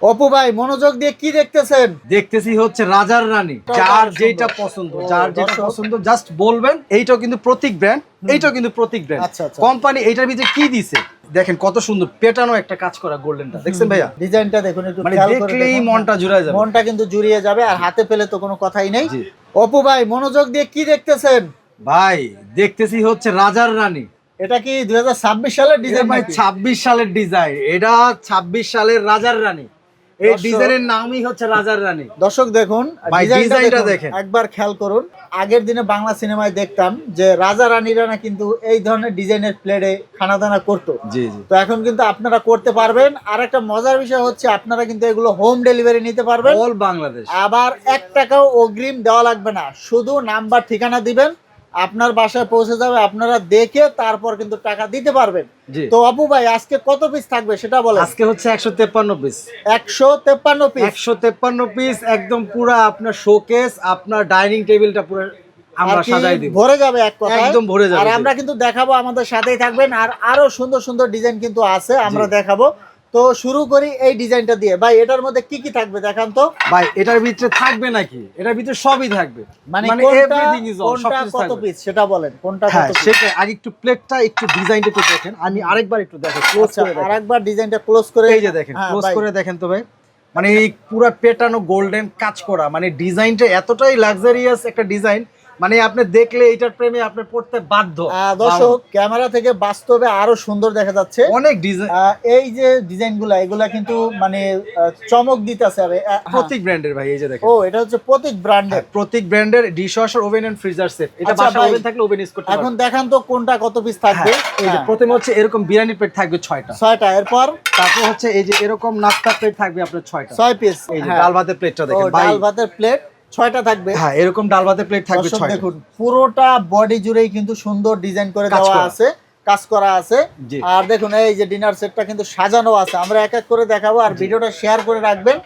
অপু ভাই মনোযোগ দিয়ে কি দেখতেছেন? দেখতেছি হচ্ছে রাজার রানী, যার যেটা পছন্দ, যার যেটা পছন্দ জাস্ট বলবেন। এইটাও কিন্তু প্রতীক ব্র্যান্ড, এইটাও কিন্তু প্রতীক ব্র্যান্ড। আচ্ছা, আচ্ছা। কোম্পানি এইটার ভিতরে কি দিছে দেখেন, কত সুন্দর পেটানো একটা কাজ করা গোল্ডেনটা দেখছেন ভাইয়া। ডিজাইনটা দেখুন, একটু মানে খেয়াল করে দেখলেই দেখুন। মনটা জুড়ায় যাবে। মনটা কিন্তু জুড়িয়ে যাবে, আর হাতে পেলে তো কোনো কথাই নেই। জি। অপু ভাই মনোযোগ দিয়ে কি দেখতেছেন? ভাই দেখতেছি হচ্ছে রাজার রানী। এটা কি 2026 সালের ডিজাইন ভাই নাকি? 26 সালের ডিজাইন, এটা 26 সালের রাজার রানী। এই দর্শক- ডিজাইনের নামই হচ্ছে রাজার রানী। দর্শক দেখুন, ভাই, ডিজাইনটা ডিজাইনটা দেখুন, দেখেন। একবার খেয়াল করুন। আগের দিনে বাংলা সিনেমায় দেখতাম যে রাজা রানীরা না কিন্তু এই ধরনের ডিজাইনের প্লেটে খানা দানা করতো। জি জি। তো এখন কিন্তু আপনারা করতে পারবেন। আর একটা মজার বিষয় হচ্ছে আপনারা কিন্তু এগুলো হোম ডেলিভারি নিতে পারবেন। অল বাংলাদেশ। আবার 1 টাকাও অগ্রিম দেওয়া লাগবে না, শুধু নাম্বার ঠিকানা দিবেন, আপনার বাসায় পৌঁছে যাবে। আপনারা দেখে তারপর কিন্তু টাকা দিতে পারবেন। জি। তো অপু ভাই আজকে কত পিস থাকবে সেটা বলেন। আজকে হচ্ছে 153 পিস। 153 পিস। 153 পিস, একদম পুরা আপনার শোকেস, আপনার ডাইনিং টেবিলটা পুরো আমরা আর কি সাজাই দিব। ভরে যাবে এক কথায়। একদম ভরে যাবে, আর জি। আমরা কিন্তু দেখাবো, আমাদের সাথেই থাকবেন। আর আরো সুন্দর সুন্দর ডিজাইন কিন্তু আছে, আমরা দেখাবো। তো শুরু করি এই ডিজাইনটা দিয়ে। ভাই এটার মধ্যে কি কি থাকবে দেখান তো। ভাই এটার ভিতরে থাকবে নাকি? এটার ভিতরে সবই থাকবে, মানে এভরিথিং ইজ অল, কোনটা সবকিছু কত থাকবে। পিস সেটা বলেন, কোনটা হ্যাঁ, কত পিস। সেটা আগে একটু প্লেটটা, একটু ডিজাইনটা একটু দেখেন। আমি আরেকবার একটু দেখেন, ক্লোজ আচ্ছা, করে দেখেন। আরেকবার ডিজাইনটা ক্লোজ করে। এই যে দেখেন, হ্যাঁ, ক্লোজ ভাই। করে দেখেন তো ভাই। মানে এই পুরো পেটানো গোল্ডেন কাজ করা, মানে ডিজাইনটা এতটাই লাক্সারিয়াস একটা ডিজাইন, মানে আপনি দেখলে এটার প্রেমে আপনি পড়তে বাধ্য। দর্শক ক্যামেরা থেকে বাস্তবে আরো সুন্দর দেখা যাচ্ছে। অনেক ডিজাইন, এই যে ডিজাইনগুলা, এগুলা কিন্তু মানে চমক দিতেছে। প্রতীক ব্র্যান্ডের ভাই। এই যে দেখেন, ও এটা হচ্ছে প্রতীক ব্র্যান্ডের। প্রতীক ব্র্যান্ডের dishwasher, oven and freezer set. এটা আচ্ছা বাসায় ভাই, ওভেন থাকলে ওভেন ইউজ করতে এখন পারবেন। দেখান তো কোনটা কত পিস থাকবে। হ্যাঁ, এই যে প্রথমে হচ্ছে এরকম বিরিয়ানি প্লেট থাকবে 6টা। 6টা। এরপর তারপর হচ্ছে এই যে এরকম নাস্তা প্লেট থাকবে আপনার 6টা। 6 পিস। এই যে ডাল ভাতের প্লেটটা দেখেন ভাই। ডাল ভাতের প্লেট 6টা থাকবে। হ্যাঁ, এরকম ডাল ভাতের প্লেট থাকবে দর্শক 6টা। দেখুন, পুরোটা বডি জুড়েই কিন্তু সুন্দর ডিজাইন করে কাজ দেওয়া করা। আছে, কাজ করা আছে। জি। আর দেখুন এই যে ডিনার সেটটা কিন্তু সাজানো আছে, আমরা এক এক করে দেখাবো। আর ভিডিওটা শেয়ার করে রাখবেন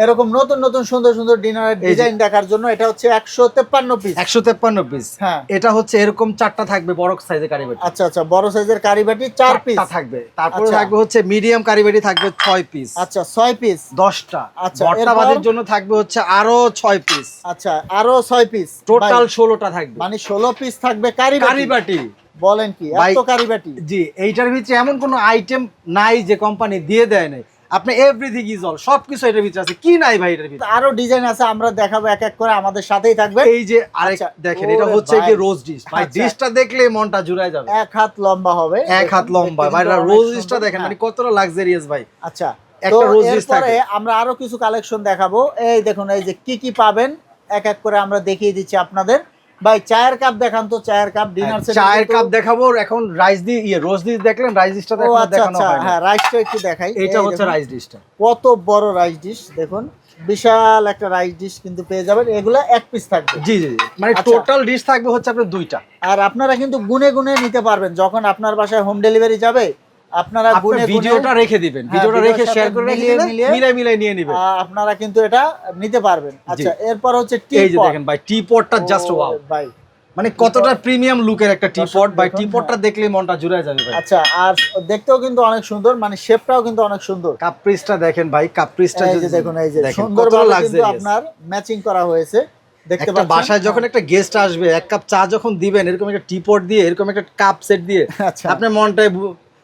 এরকম নতুন নতুন সুন্দর সুন্দর ডিনারের ডিজাইন দেখার জন্য। এটা হচ্ছে 153 পিস। 153 পিস। হ্যাঁ। এটা হচ্ছে এরকম 4টা থাকবে বড় সাইজের কারিবাটি। আচ্ছা আচ্ছা, বড় সাইজের কারিবাটি 4 পিস থাকবে। তারপরে আচ্ছা। থাকবে হচ্ছে মিডিয়াম কারিবাটি থাকবে 6 পিস। আচ্ছা 6 পিস। 10টা। আচ্ছা, ভর্তাবাদের জন্য থাকবে হচ্ছে আরো 6 পিস। আচ্ছা আরো 6 পিস। টোটাল 16টা থাকবে। মানে 16 পিস থাকবে কারিবাটি। কারিবাটি। বলেন কি, ভাই, এত কারিবাটি। জি, এইটার ভিতরে এমন কোনো আইটেম নাই যে কোম্পানি দিয়ে দেয় নাই। আপনি এভরিথিং ইজ অল, সবকিছু এটার ভিতরে আছে। কি নাই ভাই এটার ভিতরে? আরো ডিজাইন আছে, আমরা দেখাবো এক এক করে, আমাদের সাথেই থাকবে। এই যে আরেক আচ্ছা, দেখেন, ওরে এটা হচ্ছে ভাই। কি রোজ ডিশ। ভাই আচ্ছা। ডিশটা দেখলে মনটা জুড়ায় যাবে। 1 হাত লম্বা হবে। 1 হাত লম্বা ভাই। দেখতে কিন্তু রোজ অনেক ডিশটা সুন্দর। দেখেন, হ্যাঁ। মানে কতটা লাক্সারিয়াস ভাই। আচ্ছা, একটা তো রোজ ডিশ এরপরে থাকবে। আমরা আরো কিছু কালেকশন দেখাবো। এই দেখুন, এই যে কি কি পাবেন এক এক করে আমরা দেখিয়ে দিচ্ছি আপনাদের। ভাই চায়ের কাপ দেখান তো, চায়ের কাপ ডিনার সেট। চায়ের কাপ দেখাবো এখন। রাইস দি রোজ ডিশ দেখলেন, রাইস ডিশটা ও দেখো, আচ্ছা দেখানো আচ্ছা, হয় না। হ্যাঁ রাইসটা একটু দেখাই। এটা এই হচ্ছে দেখুন, রাইস ডিশটা। কত বড় রাইস ডিশ দেখুন, বিশাল একটা রাইস ডিশ কিন্তু পেয়ে যাবেন। এগুলা 1 পিস থাকবে। জি জি জি। মানে আচ্ছা। টোটাল ডিশ থাকবে হচ্ছে আপনার 2টা। আর আপনারা কিন্তু গুনে গুনে নিতে পারবেন, যখন আপনার বাসায় হোম ডেলিভারি যাবে আপনারা আপনার গুনে ভিডিওটা রেখে দিবেন, হ্যাঁ, ভিডিওটা ভিডিওর রেখে সাথে শেয়ার করে রেখে দিলে মিলাই নিয়ে নেবেন। আপনারা কিন্তু এটা নিতে পারবেন। আচ্ছা, এরপর হচ্ছে টি এই যে পট। দেখেন ভাই, টি পটটা জাস্ট ওয়াও ভাই মানে কতটা প্রিমিয়াম লুকের একটা টি পট ভাই। দেখুন, টি পটটা হ্যাঁ। দেখলে মনটা জুড়ে যাবে ভাই। আচ্ছা, আর দেখতেও কিন্তু অনেক সুন্দর, মানে শেপটাও কিন্তু অনেক সুন্দর। কাপ পিসটা দেখেন ভাই, কাপ পিসটা এই যে দেখুন, এই যে সুন্দরভাবে কিন্তু আপনার ম্যাচিং করা হয়েছে, দেখতে একটা পাচ্ছেন। বাসায় যখন একটা গেস্ট আসবে, 1 কাপ চা যখন দিবেন, এরকম একটা টি পট দিয়ে, এরকম একটা কাপ সেট দিয়ে, আচ্ছা। আপনার মনটাই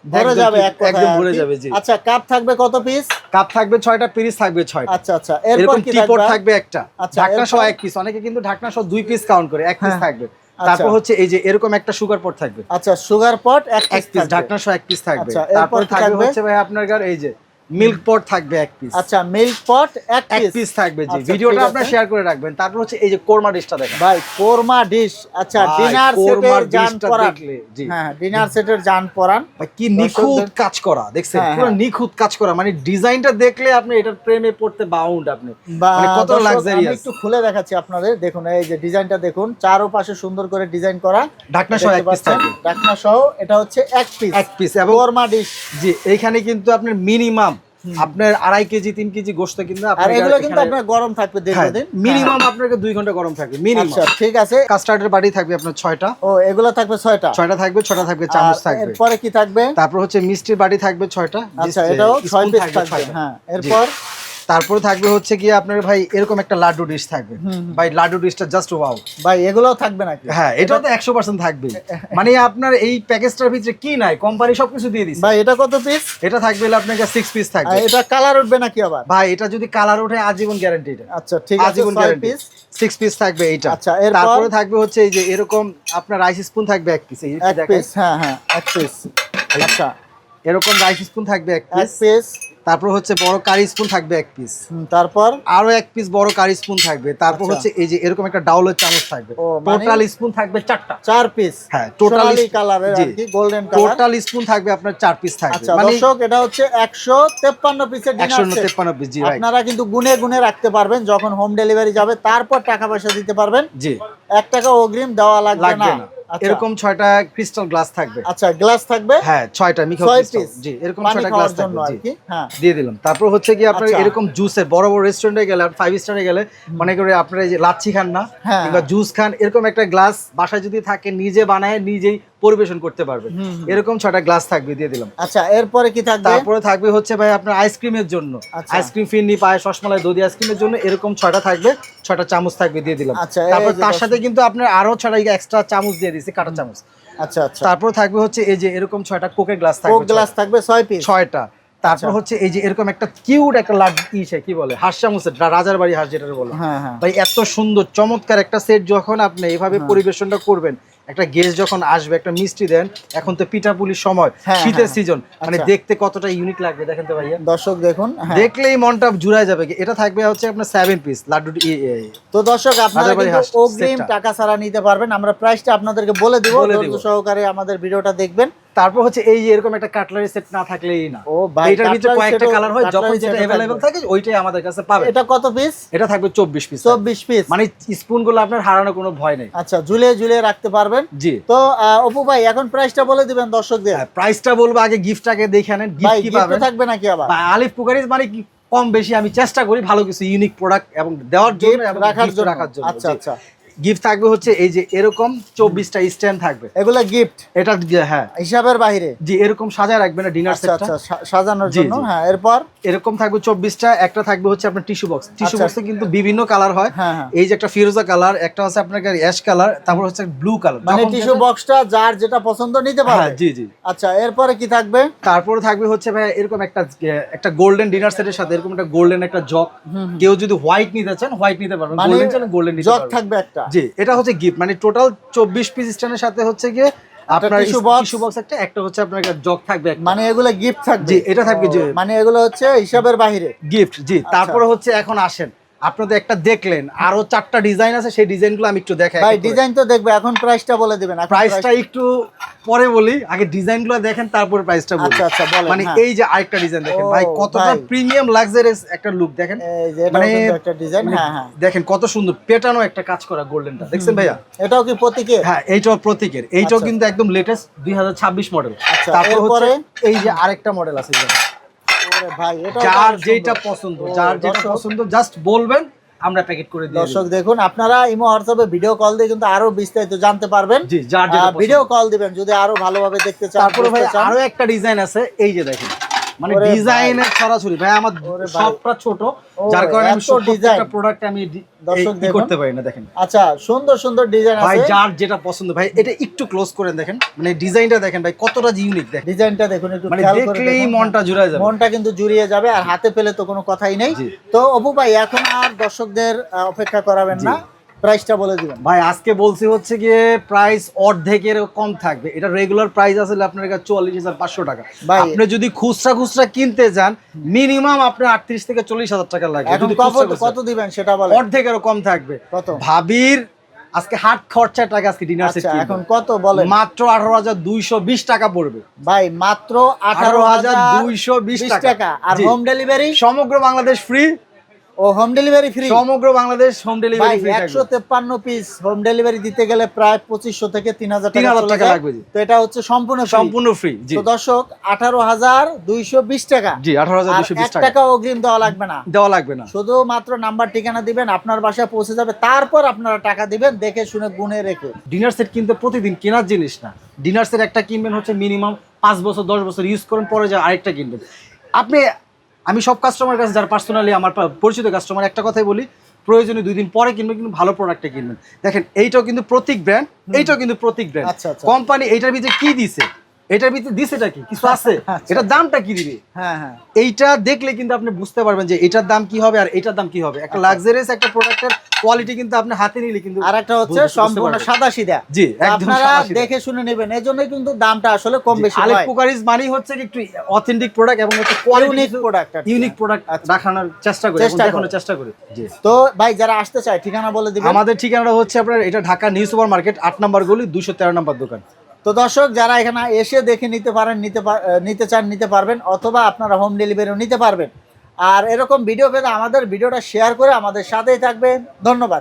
ভরে যাবে এক কথায় একদম আর ভরে কি। যাবে। জি। আচ্ছা, কাপ থাকবে কত পিস? কাপ থাকবে 6টা, পিস থাকবে 6টা। আচ্ছা আচ্ছা, এরপর এরকম কি টি পট থাকবে? থাকবে একটা, আচ্ছা, ঢাকনা সহ এরপর? 1 পিস। অনেকে কিন্তু ঢাকনা সহ 2 পিস কাউন্ট করে, 1 পিস হ্যাঁ। থাকবে। আচ্ছা। তারপর হচ্ছে এই যে এরকম একটা সুগার পট থাকবে। আচ্ছা, সুগার পট 1 এক পিস, পিস ঢাকনা সহ 1 পিস থাকবে। আচ্ছা, এরপর তারপর কি থাকবে থাকবে? হচ্ছে ভাই আপনার এই যে মিল্ক পট থাকবে 1 পিস। আচ্ছা, মিল্ক পট 1 1 পিস থাকবে। জি, আচ্ছা, ভিডিওটা ঠিক আপনারা আছে। শেয়ার করে রাখবেন। তারপর হচ্ছে এই যে কোরমা ডিশটা দেখেন ভাই, কোরমা ডিশ। আচ্ছা, ভাই, ডিনার কোরমা সেটের জান ডিশটা পরান। দেখলে, জি। হ্যাঁ, ডিনার সেটের জান পরান। ভাই কি নিখুঁত কাজ করা দেখছেন, হ্যাঁ, পুরো হ্যাঁ। নিখুঁত কাজ করা। মানে ডিজাইনটা দেখলে আপনি এটার প্রেমে পড়তে বাউন্ড আপনি। বা মানে কত দর্শক, আমি লাক্সারিয়াস। একটু খুলে দেখাচ্ছি আপনাদের। দেখুন এই যে ডিজাইনটা দেখুন, চারপাশে সুন্দর করে ডিজাইন করা, ঢাকনা সহ 1 পিস থাকবে। ঢাকনা সহ এটা হচ্ছে 1 পিস। 1 পিস এবং কোরমা ডিশ। জি, এইখানে কিন্তু আপনার মিনিমাম আপনার 2.5 কেজি 3 কেজি গোশত কিন্তু আর আপনার এগুলো কিন্তু আপনার গরম থাকবে দীর্ঘদিন। মিনিমাম আপনাকে 2 ঘন্টা গরম থাকবে মিনিমাম। আচ্ছা, ঠিক আছে। কাস্টার্ডের বাটি থাকবে আপনার 6টা। ও, এগুলো থাকবে 6টা। 6টা থাকবে, 6টা থাকবে চামচ থাকবে। এরপরে কি থাকবে? তারপর হচ্ছে মিষ্টির বাটি থাকবে 6টা। আচ্ছা, এটাও 6 পিস থাকবে। হ্যাঁ, এরপর তারপরে থাকবে হচ্ছে কি আপনার ভাই এরকম একটা লাড্ডু ডিশ থাকবে ভাই, লাড্ডু ডিশটা জাস্ট ওয়াও ভাই, এগুলোও থাকবে নাকি? হ্যাঁ, এটাও তো 100% থাকবে। মানে আপনার এই প্যাকেজটার ভিতরে কি নাই, কোম্পানি সবকিছু দিয়ে দিচ্ছে ভাই। এটা কত পিস? এটা থাকবে হলো আপনার 6 পিস থাকবে। এটা কালার উঠবে নাকি আবার? ভাই এটা যদি কালার ওঠে আজীবন গ্যারান্টি এটা। আচ্ছা ঠিক আছে, আজীবন 6 গ্যারান্টি। পিস 6 পিস থাকবে এইটা। আচ্ছা, এরপর তারপরে থাকবে হচ্ছে এই যে এরকম আপনার রাইস স্পুন থাকবে এক পিস, এই এক পিস। হ্যাঁ হ্যাঁ, এক পিস। আচ্ছা, এরকম রাইস স্পুন থাকবে এক এক পিস। পিস। তারপর হচ্ছে বড় কারি স্পুন থাকবে এক পিস। তারপর আরো এক পিস বড় কারি স্পুন থাকবে। তারপর আচ্ছা। হচ্ছে এই যে এরকম একটা ডাউলের চামচ থাকবে। ও, মানে টোটাল স্পুন থাকবে 4টা। 4 পিস। হ্যাঁ, টোটাল সোনালী কালারের আর কি, গোল্ডেন কালার। টোটাল স্পুন থাকবে আপনার 4 পিস থাকবে। আচ্ছা মানে দর্শক, এটা হচ্ছে 153 পিসের ডিনার সেট। 153 পিস। জি ভাই, আপনারা কিন্তু গুনে গুনে রাখতে পারবেন, যখন হোম ডেলিভারি যাবে তারপর টাকা পয়সা দিতে পারবেন। জি, 1 টাকা অগ্রিম দেওয়া লাগবে না। আচ্ছা। এরকম 6টা ক্রিস্টাল গ্লাস থাকবে। আচ্ছা, গ্লাস থাকবে। হ্যাঁ, 6টা মিকা 6 ক্রিস্টাল। পিস। জি, এরকম পানি 6টা খাওয়ার গ্লাস জন্য থাকবে। আর জি, কি। হ্যাঁ, দিয়ে দিলাম। তারপর হচ্ছে কি আপনার আচ্ছা। এরকম জুসের বড় বড় রেস্টুরেন্টে গেলে, 5 স্টারে গেলে মনে করে আপনারা এই যে লাচ্ছি খান না, হ্যাঁ। কিংবা জুস খান, এরকম একটা গ্লাস বাসায় যদি থাকে নিজে বানায় নিজেই পরিবেশন করতে পারবেন। এরকম 6টা গ্লাস থাকবে, দিয়ে দিলাম। আচ্ছা, এরপরে কি থাকবে? তারপরে থাকবে হচ্ছে ভাই আপনার আইসক্রিমের জন্য, আচ্ছা। আইসক্রিম ফিরনি, পায়েস, রসমালাই, দধি আইসক্রিমের জন্য এরকম 6টা থাকবে। 6টা চামচ থাকবে, দিয়ে দিলাম। আচ্ছা, তারপর এই যে তার সাথে কিন্তু আপনার আরো 6টা এক্সট্রা চামচ দিয়ে দিয়েছি, কাঁটা চামচ। আচ্ছা আচ্ছা, তারপর থাকবে হচ্ছে এই যে এরকম 6টা কোকের গ্লাস কোক থাকবে। গ্লাস থাকবে 6 পিস। 6টা। তারপর আচ্ছা। হচ্ছে এই যে এরকম একটা কিউট একটা লাড্ডু, কি বলে, হাঁস চামচের, রাজার বাড়ি হাঁস যেটা বলে। হ্যাঁ হ্যাঁ। ভাই এত সুন্দর চমৎকার একটা সেট যখন আপনি এইভাবে পরিবেশনটা করবেন, একটা গেস্ট যখন আসবে, একটা মিষ্টি দেন, এখন তো পিঠাপুলির সময়, হ্যাঁ, শীতের হ্যাঁ। সিজন, মানে আচ্ছা। দেখতে কতটা ইউনিক লাগবে দেখেন তো ভাইয়া। দর্শক দেখুন, হ্যাঁ। দেখলেই মনটা জুড়ায় যাবে। এটা থাকবে হচ্ছে আপনার 7 পিস লাড্ডু। তো দর্শক, আপনারা রাজাবাড়ি কিন্তু হাঁস অগ্রিম সেটটা। টাকা ছাড়া নিতে পারবেন। আমরা প্রাইসটা আপনাদেরকে বলে দিব, বলে দিব। ধৈর্য সহকারে আমাদের ভিডিওটা দেখবেন। তারপর হচ্ছে এই যে এরকম একটা কাটলারি সেট না থাকলেই না। ও ভাই, এটার ভিতরে cutlery কয়েকটা set ও- কালার হয়, যখন cutlery যেটা set ও अवेलेबल থাকবে। থাকে ওইটাই আমাদের কাছে পাবে। এটা কত পিস? এটা থাকবে 24 পিস। 24 পিস। মানে স্পুন গুলো আপনার হারানোর কোনো ভয় নেই। আচ্ছা, ঝুলিয়ে ঝুলিয়ে রাখতে পারবেন। জি। তো অপু ভাই, এখন প্রাইসটা বলে দিবেন দর্শকদের। প্রাইসটা বলবো, আগে গিফটটাকে দেখে নেন। ভাই, গিফট কি gift পাবেন থাকবে নাকি আবার? বা আলিফ কুকারিজ মানে কি, কম বেশি আমি চেষ্টা করি ভালো কিছু ইউনিক প্রোডাক্ট এবং দেওয়ার জন্য Gift এবং রাখার gift জন্য। রাখার জন্য। আচ্ছা আচ্ছা, গিফট থাকবে হচ্ছে এই যে এরকম 24টা স্ট্যান্ড থাকবে। এগুলো গিফট এটা হ্যাঁ, হিসাবের বাইরে। জি, এরকম সাজায় রাখবেন ডিনার আচ্ছা সেটটা। আচ্ছা, সাজানোর জি, জন্য। জি। হ্যাঁ, এরপর এরকম থাকবে 24টা। একটা থাকবে হচ্ছে আপনার টিস্যু বক্স। টিস্যু আচ্ছা। বক্সে কিন্তু বিভিন্ন কালার হয়। হ্যাঁ, হ্যাঁ। এই যে একটা ফিরোজা কালার, একটা হচ্ছে আপনার অ্যাশ কালার, তারপর হচ্ছে ব্লু কালার। মানে টিস্যু বক্সটা যার যেটা পছন্দ নিতে পারবে। হ্যাঁ, জি জি। আচ্ছা, এরপরে কি থাকবে? তারপরে থাকবে হচ্ছে ভাই এরকম একটা গোল্ডেন ডিনার সেটের সাথে এরকম একটা গোল্ডেন একটা জগ। কেউ যদি হোয়াইট নিতে চান হোয়াইট নিতে পারবেন, মানে গোল্ডেন চান গোল্ডেন নিতে জগ পারবেন। থাকবে একটা। জি, এটা হচ্ছে গিফট। মানে টোটাল 24 পিস স্ট্যান্ডের সাথে হচ্ছে গিয়ে আপনার tissue box। টিস্যু বক্স একটা হচ্ছে আপনার একটা জগ থাকবে একটা। মানে এগুলো গিফট থাকবে। জি, এটা থাকবে ও, যে মানে এগুলো হচ্ছে হিসাবের বাইরে। গিফট। জি, তারপরে হচ্ছে এখন আসেন, আপনাদের একটা দেখলেন, আরো 4টা ডিজাইন আছে, সেই ডিজাইনগুলো আমি একটু দেখাই। ভাই, ডিজাইন তো দেখবে, এখন প্রাইসটা বলে দিবেন। এখন প্রাইসটা একটু পরে বলি, আগে ডিজাইনগুলো দেখেন তারপরে প্রাইসটা বলি। আচ্ছা, আচ্ছা, বলেন, মানে হ্যাঁ। এই যে আরেকটা ডিজাইন দেখেন ও, ভাই, কতটা ভাই। প্রিমিয়াম লাক্সারিয়াস একটা লুক দেখেন। এই যে এটাও মানে কিন্তু একটা ডিজাইন। হ্যাঁ হ্যাঁ, দেখেন কত সুন্দর পেটানো একটা কাজ করা গোল্ডেনটা, দেখছেন ভাইয়া? এটাও কি প্রতীকে? হ্যাঁ, এইটাও প্রতীকের। এইটাও আচ্ছা। কিন্তু একদম লেটেস্ট 2026 মডেল। আচ্ছা, তারপর হচ্ছে এরপরে? এই যে আরেকটা মডেল আছে, ওরে ভাই, এটাও যার তো সুন্দর। যেটা পছন্দ, ও, যার যেটা দর্শক- পছন্দ জাস্ট বলবেন, আমরা প্যাকেট করে দিই। দর্শক দেখুন, আপনারা ইমো হোয়াটসঅ্যাপে ভিডিও কল দিয়ে কিন্তু আরো বিস্তারিত জানতে পারবেন। জি, যার যেটা পছন্দ। ভিডিও কল দিবেন যদি আরো ভালোভাবে দেখতে চান। তারপরে ভাই বুঝতে চান। আরো একটা ডিজাইন আছে, এই যে দেখেন, মানে ওরে ডিজাইনের ছড়াছড়ি ভাই। আমার ওরে ভাই। সবটা ছোট, ও, যার কারণে আমি এত প্রত্যেকটা ডিজাইন। প্রোডাক্ট আমি দর্শক ই দেখুন। করতে পারি না। দেখেন আচ্ছা, সুন্দর সুন্দর ডিজাইন ভাই, আছে। যার যেটা পছন্দ ভাই, এটা একটু ক্লোজ করেন দেখেন, মানে ডিজাইনটা দেখেন ভাই কতটা ইউনিক দেখেন। ডিজাইনটা দেখুন, একটু মানে খেয়াল করে দেখলেই দেখুন। মনটা জুড়ায় যাবে। মনটা কিন্তু জুড়িয়ে যাবে, আর হাতে পেলে তো কোনো কথাই নেই। জি। তো অপু ভাই, এখন আর দর্শকদের অপেক্ষা করাবেন না, প্রাইসটা বলে দিবেন। ভাই আজকে বলছি হচ্ছে গিয়ে প্রাইস অর্ধেকের কম থাকবে। এটা রেগুলার প্রাইস আসলে আপনার কাছে 44,500 টাকা। ভাই, আপনি যদি খুচরা কিনতে যান মিনিমাম আপনার 38 থেকে 40,000 টাকা লাগবে। এখন যদি কত খুচরা কত দিবেন সেটা বলেন। অর্ধেকেরও কম থাকবে। কত? ভাবির আজকে হাট খরচার টাকা আজকে ডিনার সেট আচ্ছা, এখন কত বলেন। মাত্র 18,220 টাকা পড়বে ভাই, মাত্র 18,220 টাকা। আর জি। Home delivery? সমগ্র বাংলাদেশ ফ্রি। ও, হোম ডেলিভারি ফ্রি? সমগ্র বাংলাদেশ হোম ভাই, ডেলিভারি ফ্রি থাকবে। 153 পিস হোম ডেলিভারি দিতে গেলে প্রায় 2500 থেকে 3000 টাকা 3000 চলে টাকা যায়। লাগবে, জি। তো এটা হচ্ছে সম্পূর্ণ free। সম্পূর্ণ ফ্রি। জি, তো দর্শক, 18,220 টাকা। জি, আর 18,220 1 টাকা টাকা অগ্রিম দেওয়া লাগবে না। দেওয়া লাগবে না। শুধুমাত্র নাম্বার ঠিকানা দিবেন, আপনার বাসায় পৌঁছে যাবে, তারপর আপনারা টাকা দিবেন দেখে শুনে গুনে রেখে। ডিনার সেট কিন্তু প্রতিদিন কেনার জিনিস না। ডিনার সেট একটা কিনবেন হচ্ছে মিনিমাম 5 বছর 10 বছর ইউজ করেন, পরে যা আরেকটা কিনবেন। আপনি আমি সব কাস্টমার কাছে যারা পার্সোনালি আমার পরিচিত কাস্টমার একটা কথাই বলি, প্রয়োজনে 2 দিন পরে কিনবেন, কিন্তু ভালো প্রোডাক্টটা কিনবেন। দেখেন এইটাও কিন্তু প্রতীক ব্র্যান্ড, এইটাও কিন্তু প্রতীক ব্র্যান্ড। আচ্ছা, আচ্ছা। কোম্পানি এইটার ভিতরে কি দিছে, এটার ভিতরে দিছেটা কি, কিছু আছে, আচ্ছা। এটার দামটা কি দিবে, হ্যাঁ হ্যাঁ এইটা দেখলে কিন্তু আপনি বুঝতে পারবেন যে এটার দাম কি হবে আর এটার দাম কি হবে। একটা লাক্সারিয়াস একটা প্রোডাক্টের কোয়ালিটি কিন্তু আপনি হাতে নিলে কিন্তু আর একটা হচ্ছে বুঝতে সম্পূর্ণ পারবেন। সাদা সিধা। জি, একদম আপনারা সাদাসিধা। দেখে শুনে নেবেন, এই জন্যই কিন্তু দামটা আসলে কম বেশি আলেপ হয়। পোকারিজ মানেই হচ্ছে কি একটু অথেন্টিক প্রোডাক্ট এবং হচ্ছে quality unique product. Unique product আচ্ছা। রাখানোর চেষ্টা করি, চেষ্টা দেখানোর করে। চেষ্টা করি। জি, তো ভাই যারা আসতে চায় ঠিকানা বলে দিবেন। আমাদের ঠিকানাটা হচ্ছে আপনার এটা ঢাকা নিউ সুপার মার্কেট 8 নম্বর গলি 213 নম্বর দোকান। তো দর্শক যারা এখানে এসে দেখে নিতে পারেন, নিতে চান নিতে পারবেন, অথবা আপনারা হোম ডেলিভারিও নিতে পারবেন। আর এরকম ভিডিও পেতে আমাদের ভিডিওটা শেয়ার করে আমাদের সাথেই থাকবেন। ধন্যবাদ।